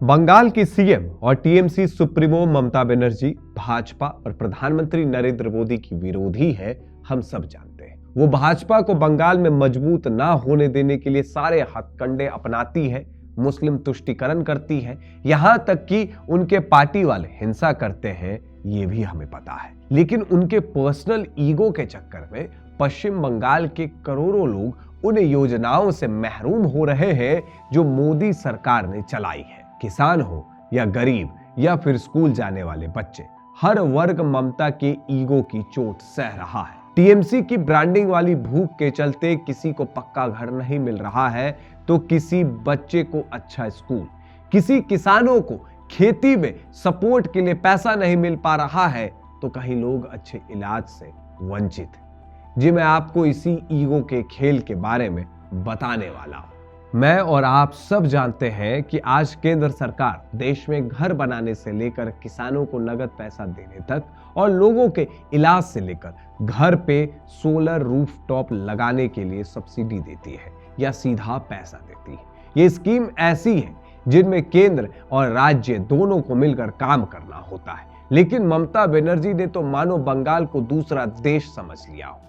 बंगाल की सीएम और TMC supremo Mamata Banerjee Bhajpa और प्रधानमंत्री नरेंद्र मोदी की विरोधी है, हम सब जानते हैं। वो भाजपा को बंगाल में मजबूत ना होने देने के लिए सारे हथकंडे अपनाती है, मुस्लिम तुष्टीकरण करती है, यहां तक कि उनके पार्टी वाले हिंसा करते हैं, ये भी हमें पता है। लेकिन उनके पर्सनल ईगो के चक्कर में पश्चिम बंगाल के करोड़ों लोग उन योजनाओं से महरूम हो रहे हैं जो मोदी सरकार ने चलाई है। किसान हो या गरीब या फिर स्कूल जाने वाले बच्चे, हर वर्ग ममता के ईगो की चोट सह रहा है। टीएमसी की ब्रांडिंग वाली भूख के चलते किसी को पक्का घर नहीं मिल रहा है तो किसी बच्चे को अच्छा स्कूल, किसी किसानों को खेती में सपोर्ट के लिए पैसा नहीं मिल पा रहा है तो कहीं लोग अच्छे इलाज से वंचित हैं। जी मैं आपको इसी ईगो के खेल के बारे में बताने वाला हूं। मैं और आप सब जानते हैं कि आज केंद्र सरकार देश में घर बनाने से लेकर किसानों को नगद पैसा देने तक और लोगों के इलाज से लेकर घर पे सोलर रूफटॉप लगाने के लिए सब्सिडी देती है या सीधा पैसा देती है। ये स्कीम ऐसी है जिनमें केंद्र और राज्य दोनों को मिलकर काम करना होता है, लेकिन ममता बनर्जी ने तो मानो बंगाल को दूसरा देश समझ लिया हो।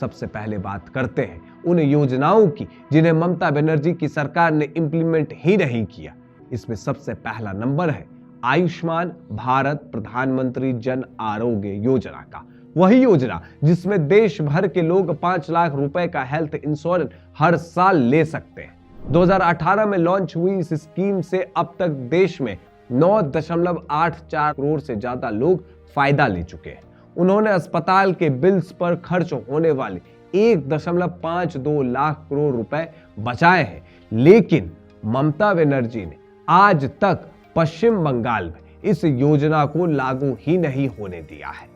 सबसे पहले बात करते हैं उन योजनाओं की जिन्हें ममता बनर्जी की सरकार ने इंप्लीमेंट ही नहीं किया। इसमें सबसे पहला नंबर है आयुष्मान भारत प्रधानमंत्री जन आरोग्य योजना का। वही योजना जिसमें देश भर के लोग 5 लाख रुपए का हेल्थ इंश्योरेंस हर साल ले सकते हैं। 2018 में लॉन्च हुई इस स्कीम से अब तक देश में 9.84 करोड़ से ज्यादा लोग फायदा ले चुके हैं। उन्होंने अस्पताल के बिल्स पर खर्च होने वाले 1.52 लाख करोड़ रुपए बचाए हैं। लेकिन ममता बनर्जी ने आज तक पश्चिम बंगाल में इस योजना को लागू ही नहीं होने दिया है,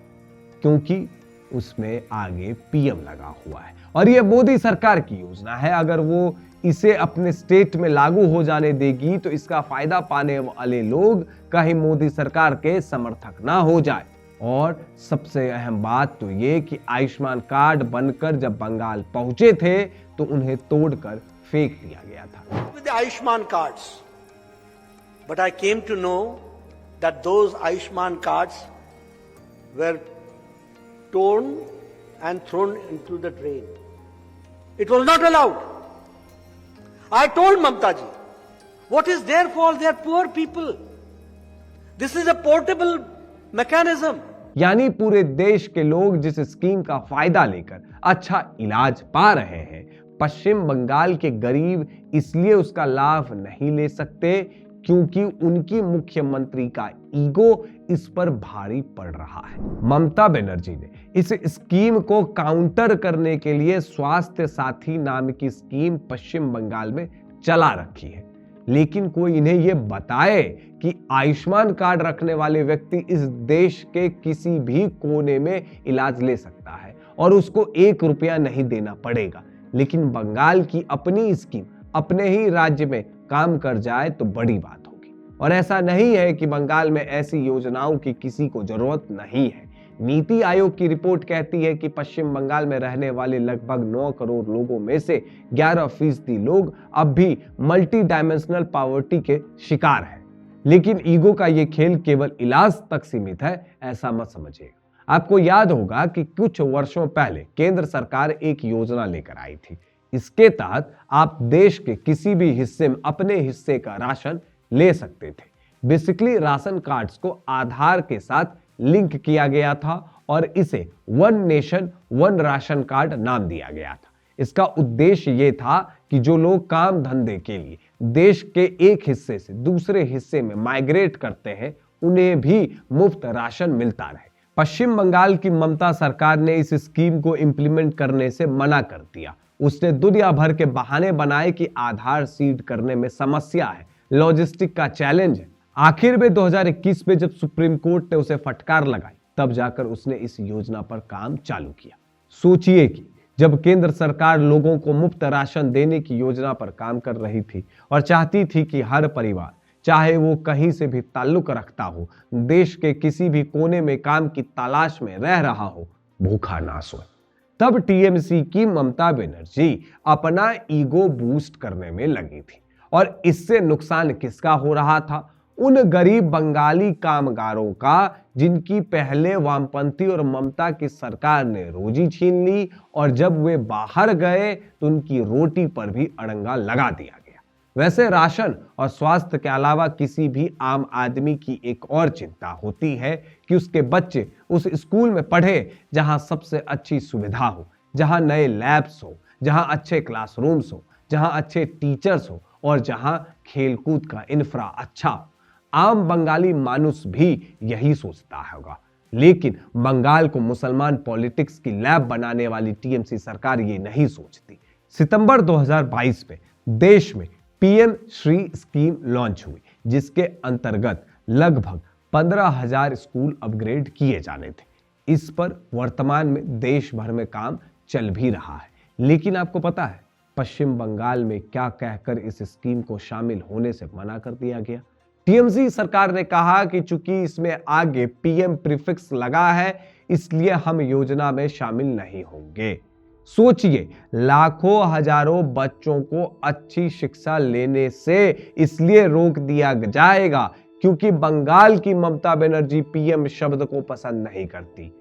क्योंकि उसमें आगे पीएम लगा हुआ है और यह मोदी सरकार की योजना है। अगर वो इसे अपने स्टेट में लागू हो जाने देगी तो इसका फायदा पाने वाले लोग कहीं मोदी सरकार के समर्थक ना हो जाए। और सबसे अहम बात तो ये कि आयुष्मान कार्ड बनकर जब बंगाल पहुंचे थे तो उन्हें तोड़कर फेंक दिया गया था। With the Ayushman cards, but I came to know that those Ayushman cards were torn and thrown into the drain. It was not allowed. I told Mamta ji, what is their fault? They are poor people. This is a portable mechanism. यानी पूरे देश के लोग जिस scheme का फायदा लेकर अच्छा इलाज पा रहे हैं, पश्चिम बंगाल के गरीब इसलिए उसका लाभ नहीं ले सकते क्योंकि उनकी मुख्यमंत्री का ईगो इस पर भारी पड़ रहा है। ममता बनर्जी ने इस स्कीम को काउंटर करने के लिए स्वास्थ्य साथी नाम की स्कीम पश्चिम बंगाल में चला रखी है, लेकिन कोई इन्हें यह बताए कि आयुष्मान कार्ड रखने वाले व्यक्ति इस देश के किसी भी कोने में इलाज ले सकता है और उसको 1 रुपया नहीं देना पड़ेगा। लेकिन बंगाल की अपनी स्कीम अपने ही राज्य में काम कर जाए तो बड़ी बात होगी। और ऐसा नहीं है कि बंगाल में ऐसी योजनाओं की किसी को जरूरत नहीं है। नीति आयोग की रिपोर्ट कहती है कि पश्चिम बंगाल में रहने वाले लगभग 9 करोड़ लोगों में से 11% लोग अब भी मल्टी डायमेंशनल पॉवर्टी के शिकार हैं। लेकिन ईगो का ये खेल केवल इलाज तक सीमित है, ऐसा मत समझिएगा। आपको याद होगा कि कुछ वर्षों पहले केंद्र सरकार एक योजना लेकर आई थी। इसके तहत आप देश के किसी भी हिस्से में अपने हिस्से का राशन ले सकते थे। बेसिकली राशन कार्ड्स को आधार के साथ लिंक किया गया था और इसे one nation one ration card नाम दिया गया था। इसका उद्देश्य यह था कि जो लोग काम धंधे के लिए देश के एक हिस्से से दूसरे हिस्से में माइग्रेट करते हैं, उन्हें भी मुफ्त राशन मिलता रहे। पश्चिम बंगाल की ममता सरकार ने इस स्कीम को इंप्लीमेंट करने से मना कर दिया। उसने दुनिया भर के बहाने बनाए कि आधार सीड करने में समस्या है, लॉजिस्टिक का चैलेंज है। आखिर में 2021 में जब सुप्रीम कोर्ट ने उसे फटकार लगाई, तब जाकर उसने इस योजना पर काम चालू किया। सोचिए कि जब केंद्र सरकार लोगों को मुफ्त राशन देने की योजना पर काम कर रही थी और चाहती थी कि हर परिवार, चाहे वो कहीं से भी ताल्लुक रखता हो, देश के किसी भी कोने में काम की तलाश में रह रहा हो, भूखा ना सोए, तब टीएमसी की ममता बनर्जी अपना ईगो बूस्ट करने में लगी थी। और इससे नुकसान किसका हो रहा था? उन गरीब बंगाली कामगारों का जिनकी पहले वामपंथी और ममता की सरकार ने रोजी छीन ली और जब वे बाहर गए तो उनकी रोटी पर भी अड़ंगा लगा दिया गया। वैसे राशन और स्वास्थ्य के अलावा किसी भी आम आदमी की एक और चिंता होती है कि उसके बच्चे उस स्कूल में पढ़े जहां सबसे अच्छी सुविधा हो, जहां नए लैब्स हो, जहां अच्छे क्लासरूम्स हो, जहां अच्छे टीचर्स हो और जहां खेलकूद का इंफ्रा अच्छा हो। आम बंगाली मानुस भी यही सोचता होगा, लेकिन बंगाल को मुसलमान पॉलिटिक्स की लैब बनाने वाली टीएमसी सरकार ये नहीं सोचती। सितंबर 2022 में देश में पीएम श्री स्कीम लॉन्च हुई, जिसके अंतर्गत लगभग 15,000 स्कूल अपग्रेड किए जाने थे। इस पर वर्तमान में देश भर में काम चल भी रहा है, लेकिन आपको पता है पश्चिम बंगाल में क्या कहकर इस स्कीम को शामिल होने से मना कर दिया गया? टीएमसी सरकार ने कहा कि चूंकि इसमें आगे पीएम प्रीफिक्स लगा है, इसलिए हम योजना में शामिल नहीं होंगे। सोचिए, लाखों हजारों बच्चों को अच्छी शिक्षा लेने से इसलिए रोक दिया जाएगा क्योंकि बंगाल की ममता बनर्जी पीएम शब्द को पसंद नहीं करती।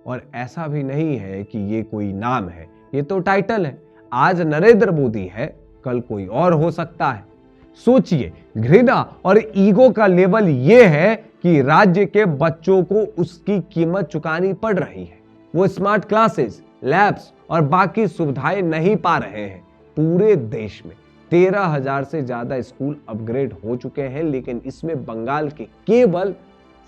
और ऐसा भी नहीं है कि ये कोई नाम है, ये तो टाइटल है। आज नरेंद्र मोदी है, कल कोई और हो सकता है। सोचिए, घृणा और ईगो का लेवल यह है कि राज्य के बच्चों को उसकी कीमत चुकानी पड़ रही है। वो स्मार्ट क्लासेस, लैब्स और बाकी सुविधाएं नहीं पा रहे हैं। पूरे देश में 13,000 से ज्यादा स्कूल अपग्रेड हो चुके हैं, लेकिन इसमें बंगाल के केवल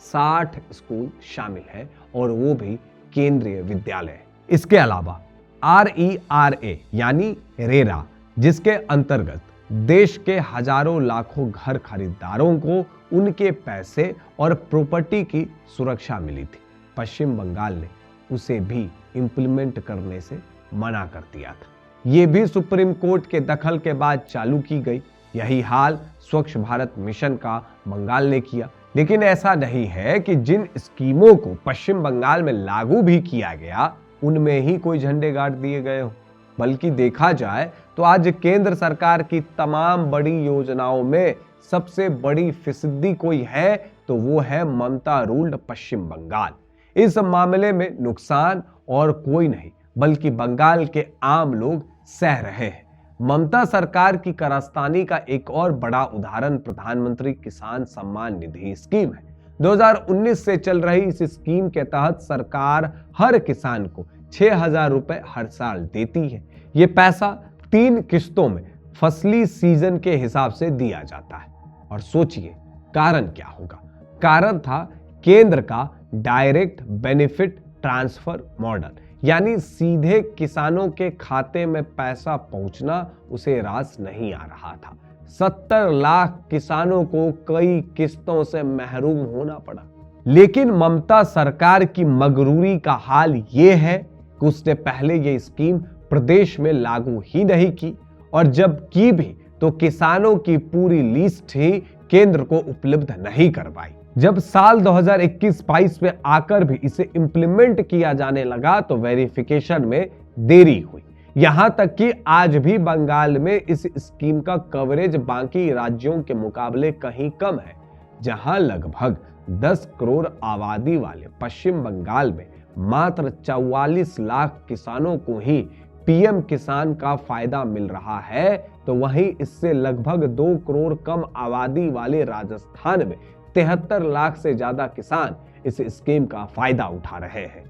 60 स्कूल शामिल है और वो भी केंद्रीय विद्यालय। इसके अलावा RERA यानी रेरा, जिसके अंतर्गत देश के हजारों लाखों घर खरीदारों को उनके पैसे और प्रॉपर्टी की सुरक्षा मिली थी, पश्चिम बंगाल ने उसे भी इंप्लीमेंट करने से मना कर दिया था। ये भी सुप्रीम कोर्ट के दखल के बाद चालू की गई। यही हाल स्वच्छ भारत मिशन का बंगाल ने किया। लेकिन ऐसा नहीं है कि जिन स्कीमों को पश्चिम बंगाल में लागू भी किया गया उनमें ही कोई झंडे गाड़ दिए गए हो, बल्कि देखा जाए तो आज केंद्र सरकार की तमाम बड़ी योजनाओं में सबसे बड़ी फिसदी कोई है तो वो है ममता रूल्ड पश्चिम बंगाल। इस मामले में नुकसान और कोई नहीं बल्कि बंगाल के आम लोग सह रहे हैं। ममता सरकार की कारस्तानी का एक और बड़ा उदाहरण प्रधानमंत्री किसान सम्मान निधि स्कीम है। 2019 से चल रही इस स्कीम के तहत सरकार हर किसान को 6,000 रुपए हर साल देती है। ये पैसा 3 किस्तों में फसली सीजन के हिसाब से दिया जाता है। और सोचिए कारण क्या होगा? कारण था केंद्र का डायरेक्ट बेनिफिट ट्रांसफर मॉडल, यानी सीधे किसानों के खाते में पैसा पहुंचना उसे रास नहीं आ रहा था। 70 लाख किसानों को कई किस्तों से महरूम होना पड़ा। लेकिन ममता सरकार की मगरूरी का हाल यह है कि उसने पहले ये स्कीम प्रदेश में लागू ही नहीं की, और जब की भी तो किसानों की पूरी लिस्ट ही केंद्र को उपलब्ध नहीं करवाई। जब साल 2021-22 में आकर भी इसे इंप्लीमेंट किया जाने लगा तो वेरिफिकेशन में देरी हुई। यहां तक कि आज भी बंगाल में इस स्कीम का कवरेज बाकी राज्यों के मुकाबले कहीं कम है। जहां लगभग 10 करोड़ आबादी वाले पश्चिम बंगाल में मात्र 44 लाख किसानों को ही पीएम किसान का फायदा मिल रहा है, तो वहीं इससे लगभग 2 करोड़ कम आबादी वाले राजस्थान में 73 लाख से ज्यादा किसान इस स्कीम का फायदा उठा रहे हैं।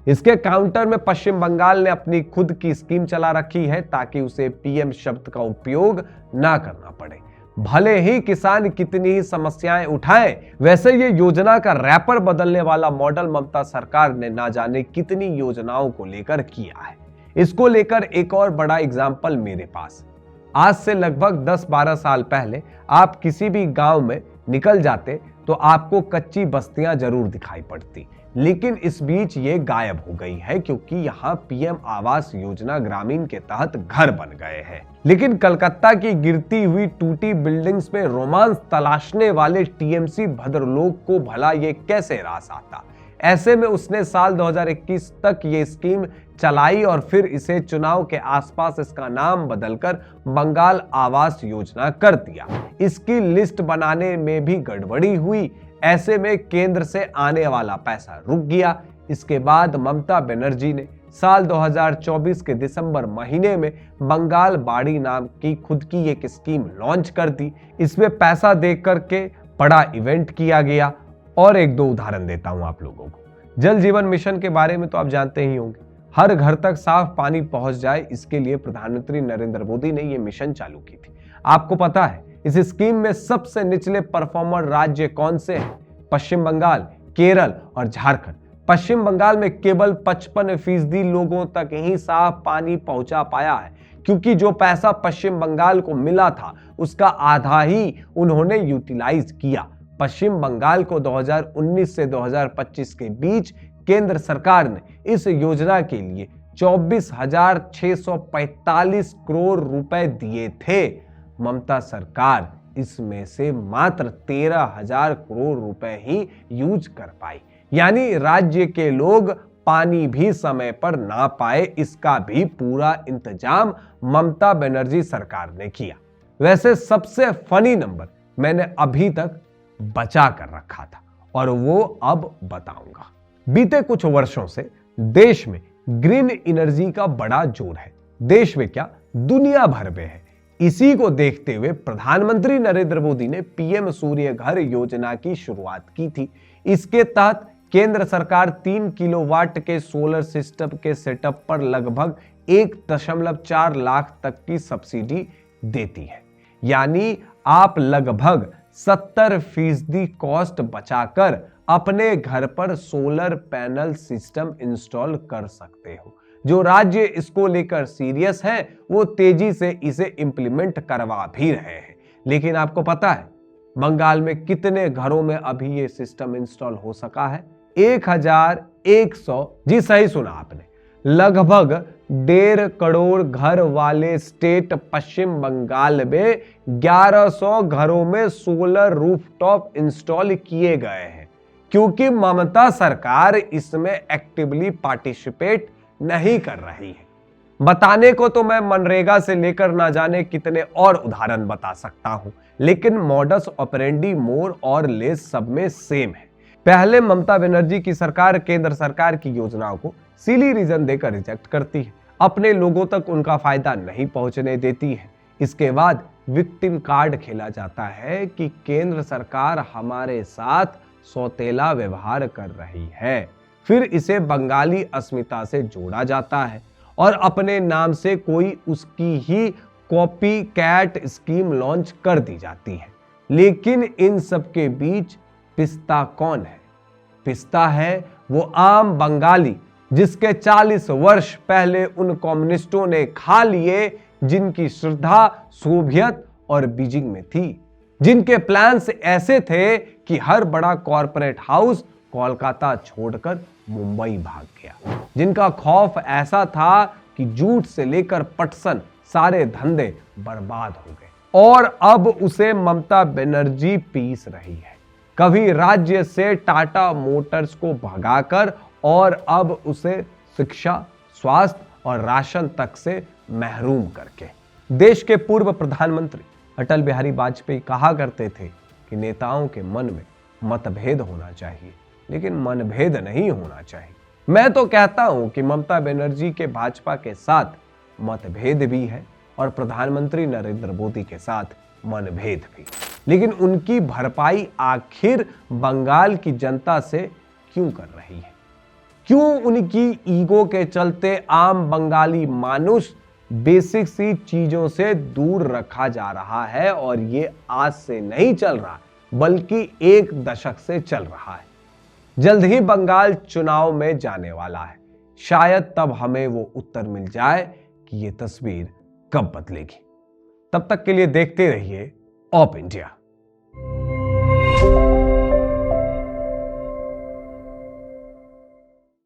इसके काउंटर में पश्चिम बंगाल ने अपनी खुद की स्कीम चला रखी है ताकि उसे पीएम शब्द का उपयोग ना करना पड़े। भले ही किसान कितनी ही समस्याएं उठाएं, वैसे ये योजना का रैपर बदलने वाला मॉडल ममता सरकार ने ना जाने कितनी योजनाओं को लेकर किया है। इसको लेकर एक और बड़ा एग्जाम्पल मेरे पास। आज से लगभग 10-12 साल पहले आप किसी भी गांव में निकल जाते तो आपको कच्ची बस्तियां जरूर दिखाई पड़ती, लेकिन इस बीच ये गायब हो गई है क्योंकि यहाँ पीएम आवास योजना ग्रामीण के तहत घर बन गए हैं। लेकिन कलकत्ता की गिरती हुई टूटी बिल्डिंग्स में रोमांस तलाशने वाले टीएमसी भद्रलोक को भला ये कैसे रास आता? ऐसे में उसने साल 2021 तक ये स्कीम चलाई और फिर इसे चुनाव के आसपास इसका नाम बदलकर बंगाल आवास योजना कर दिया। इसकी लिस्ट बनाने में भी गड़बड़ी हुई। ऐसे में केंद्र से आने वाला पैसा रुक गया। इसके बाद ममता बनर्जी ने साल 2024 के दिसंबर महीने में बंगाल बाड़ी नाम की खुद की एक स्कीम लॉन्च कर दी। इसमें पैसा दे करके बड़ा इवेंट किया गया। और एक दो उदाहरण देता हूं आप लोगों को। जल जीवन मिशन के बारे में तो आप जानते ही होंगे। हर घर तक साफ पानी पहुंच जाए, इसके लिए प्रधानमंत्री नरेंद्र मोदी ने यह मिशन चालू की थी। आपको पता है इस स्कीम में सबसे निचले परफॉर्मर राज्य कौन से हैं? पश्चिम बंगाल, केरल और झारखंड। पश्चिम बंगाल में केवल 55% लोगों तक ही साफ पानी पहुंचा पाया है, क्योंकि जो पैसा पश्चिम बंगाल को मिला था उसका आधा ही उन्होंने यूटिलाइज किया। पश्चिम बंगाल को 2019 से 2025 के बीच केंद्र सरकार ने इस योजना के लिए 24,645 करोड़ रुपए दिए थे। ममता सरकार इसमें से मात्र 13,000 करोड़ रुपए ही यूज कर पाई। यानी राज्य के लोग पानी भी समय पर ना पाए, इसका भी पूरा इंतजाम ममता बनर्जी सरकार ने किया। वैसे सबसे फनी नंबर मैंने अभी तक बचा कर रखा था और वो अब बताऊंगा। बीते कुछ वर्षों से देश में ग्रीन एनर्जी का बड़ा जोर है। देश में क्या, दुनिया भर में है। इसी को देखते हुए प्रधानमंत्री नरेंद्र मोदी ने पीएम सूर्य घर योजना की शुरुआत की थी। इसके तहत केंद्र सरकार 3 किलोवाट के सोलर सिस्टम के सेटअप पर लगभग 1.4 लाख तक की सब्सिडी देती है। यानी आप लगभग 70% कॉस्ट बचाकर अपने घर पर सोलर पैनल सिस्टम इंस्टॉल कर सकते हो। जो राज्य इसको लेकर सीरियस है वो तेजी से इसे इंप्लीमेंट करवा भी रहे हैं। लेकिन आपको पता है बंगाल में कितने घरों में अभी ये सिस्टम इंस्टॉल हो सका है? 1,100। जी सही सुना आपने, लगभग 1.5 करोड़ घर वाले स्टेट पश्चिम बंगाल में 1100 घरों में सोलर रूफटॉप इंस्टॉल किए गए हैं, क्योंकि ममता सरकार इसमें एक्टिवली पार्टिसिपेट नहीं कर रही है। बताने को तो मैं मनरेगा से लेकर ना जाने कितने और उदाहरण बता सकता हूं, लेकिन मॉडस ऑपरेंडी मोर और लेस सब में सेम है। पहले ममता बनर्जी की सरकार केंद्र सरकार की योजनाओं को सिली रीजन देकर रिजेक्ट करती है, अपने लोगों तक उनका फायदा नहीं पहुंचने देती है। इसके बाद विक्टिम कार्ड खेला जाता है कि केंद्र सरकार हमारे साथ सौतेला व्यवहार कर रही है। फिर इसे बंगाली अस्मिता से जोड़ा जाता है और अपने नाम से कोई उसकी ही कॉपी कैट स्कीम लॉन्च कर दी जाती है। लेकिन इन सब के बीच पिस्ता कौन है? पिस्ता है वो आम बंगाली जिसके 40 वर्ष पहले उन कम्युनिस्टों ने खा लिए, जिनकी श्रद्धा सोवियत और बीजिंग में थी, जिनके प्लान्स ऐसे थे कि हर बड़ा कॉरपोरेट हाउस कोलकाता छोड़कर मुंबई भाग गया, जिनका खौफ ऐसा था कि जूट से लेकर पटसन सारे धंधे बर्बाद हो गए। और अब उसे ममता बनर्जी पीस रही है, कभी राज्य से टाटा मोटर्स को भगाकर और अब उसे शिक्षा, स्वास्थ्य और राशन तक से महरूम करके। देश के पूर्व प्रधानमंत्री अटल बिहारी वाजपेयी कहा करते थे कि नेताओं के मन में मतभेद होना चाहिए, लेकिन मनभेद नहीं होना चाहिए। मैं तो कहता हूं कि ममता बनर्जी के भाजपा के साथ मतभेद भी है और प्रधानमंत्री नरेंद्र मोदी के साथ मनभेद भी, लेकिन उनकी भरपाई आखिर बंगाल की जनता से क्यों कर रही है? क्यों उनकी ईगो के चलते आम बंगाली मानुष बेसिक सी चीजों से दूर रखा जा रहा है? और ये आज से नहीं चल रहा, बल्कि 1 दशक से चल रहा है। जल्द ही बंगाल चुनाव में जाने वाला है, शायद तब हमें वो उत्तर मिल जाए कि ये तस्वीर कब बदलेगी। तब तक के लिए देखते रहिए ऑप इंडिया।